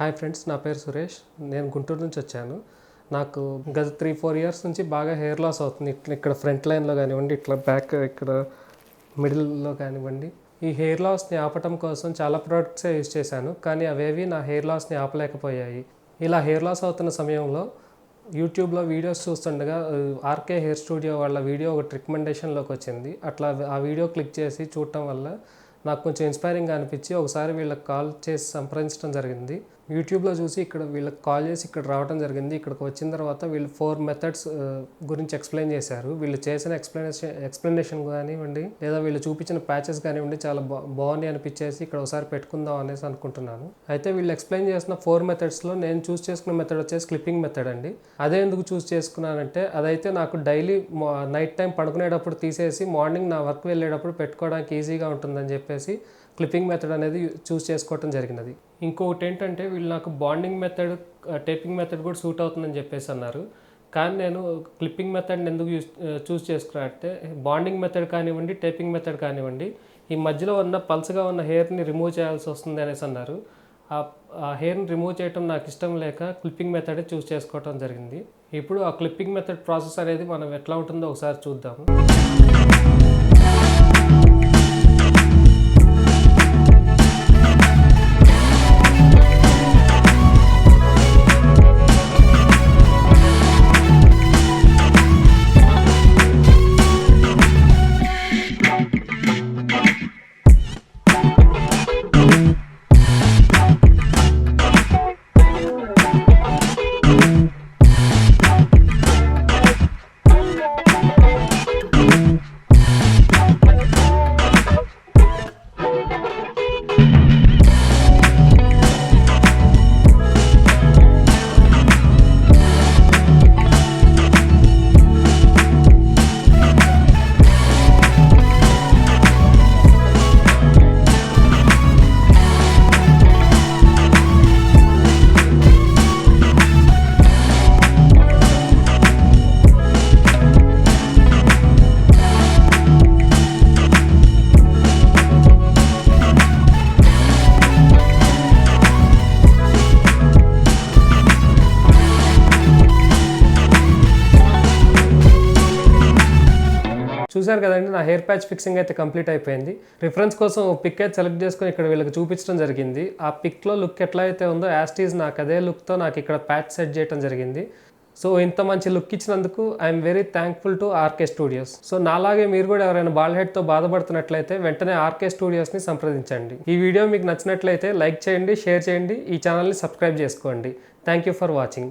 Hi friends, నా పేరు సురేష్. నేను గుంటూరు నుంచి వచ్చాను. నాకు గత 3-4 ఇయర్స్ నుంచి బాగా హెయిర్ లాస్ అవుతుంది. ఇక్కడ ఫ్రంట్ లైన్లో కానివ్వండి, ఇట్లా బ్యాక్ ఇక్కడ మిడిల్లో కానివ్వండి. ఈ హెయిర్ లాస్ని ఆపటం కోసం చాలా ప్రోడక్ట్సే యూజ్ చేశాను, కానీ అవేవి నా హెయిర్ లాస్ని ఆపలేకపోయాయి. ఇలా హెయిర్ లాస్ అవుతున్న సమయంలో యూట్యూబ్లో వీడియోస్ చూస్తుండగా ఆర్కే హెయిర్ స్టూడియో వాళ్ళ వీడియో ఒకటి రికమెండేషన్లోకి వచ్చింది. అట్లా ఆ వీడియో క్లిక్ చేసి చూడటం వల్ల నాకు కొంచెం ఇన్స్పైరింగ్గా అనిపించి ఒకసారి వీళ్ళకి కాల్ చేసి సంప్రదించడం జరిగింది. యూట్యూబ్లో చూసి ఇక్కడ వీళ్ళకి కాల్ చేసి ఇక్కడ రావడం జరిగింది. ఇక్కడికి వచ్చిన తర్వాత వీళ్ళు 4 మెథడ్స్ గురించి ఎక్స్ప్లెయిన్ చేశారు. వీళ్ళు చేసిన ఎక్స్ప్లెనేషన్ కానివ్వండి, లేదా వీళ్ళు చూపించిన ప్యాచెస్ కానివ్వండి, చాలా బాగున్నాయి అనిపించేసి ఇక్కడ ఒకసారి పెట్టుకుందాం అనేసి అనుకుంటున్నాను. అయితే వీళ్ళు ఎక్స్ప్లెయిన్ చేసిన 4 మెథడ్స్లో నేను చూస్ చేసుకున్న మెథడ్ వచ్చేసి క్లిప్పింగ్ మెథడ్ అండి. అదే ఎందుకు చూస్ చేసుకున్నానంటే, అదైతే నాకు డైలీ నైట్ టైం పడుకునేటప్పుడు తీసేసి మార్నింగ్ నా వర్క్ వెళ్ళేటప్పుడు పెట్టుకోవడానికి ఈజీగా ఉంటుందని చెప్పేసి క్లిప్పింగ్ మెథడ్ అనేది చూస్ చేసుకోవటం జరిగినది. ఇంకొకటి ఏంటంటే, వీళ్ళు నాకు బాండింగ్ మెథడ్, టేపింగ్ మెథడ్ కూడా సూట్ అవుతుందని చెప్పేసి అన్నారు. కానీ నేను క్లిప్పింగ్ మెథడ్ని ఎందుకు చూస్ చేసుకున్నా అంటే, బాండింగ్ మెథడ్ కానివ్వండి, టేపింగ్ మెథడ్ కానివ్వండి, ఈ మధ్యలో ఉన్న పల్స్గా ఉన్న హెయిర్ని రిమూవ్ చేయాల్సి వస్తుంది అనేసి అన్నారు. ఆ హెయిర్ని రిమూవ్ చేయడం నాకు ఇష్టం లేక క్లిప్పింగ్ మెథడే చూస్ చేసుకోవడం జరిగింది. ఇప్పుడు ఆ క్లిప్పింగ్ మెథడ్ ప్రాసెస్ అనేది మనం ఎట్లా ఉంటుందో ఒకసారి చూద్దాము. చూసారు కదండి, నా హెయిర్ ప్యాచ్ ఫిక్సింగ్ అయితే కంప్లీట్ అయిపోయింది. రిఫరెన్స్ కోసం పిక్ అయితే సెలెక్ట్ చేసుకొని ఇక్కడ వీళ్ళకి చూపించడం జరిగింది. ఆ పిక్లో లుక్ ఎట్లా అయితే ఉందో యాస్టీజ్ నాకు అదే లుక్తో నాకు ఇక్కడ ప్యాచ్ సెట్ చేయడం జరిగింది. సో ఇంత మంచి లుక్ ఇచ్చినందుకు I'm very thankful to RK studios. So నాలాగే మీరు కూడా ఎవరైనా బాల్ హెడ్తో బాధపడుతున్నట్లయితే వెంటనే ఆర్కే స్టూడియోస్ని సంప్రదించండి. ఈ వీడియో మీకు నచ్చినట్లయితే లైక్ చేయండి, షేర్ చేయండి, ఈ ఛానల్ని సబ్స్క్రైబ్ చేసుకోండి. Thank you for watching.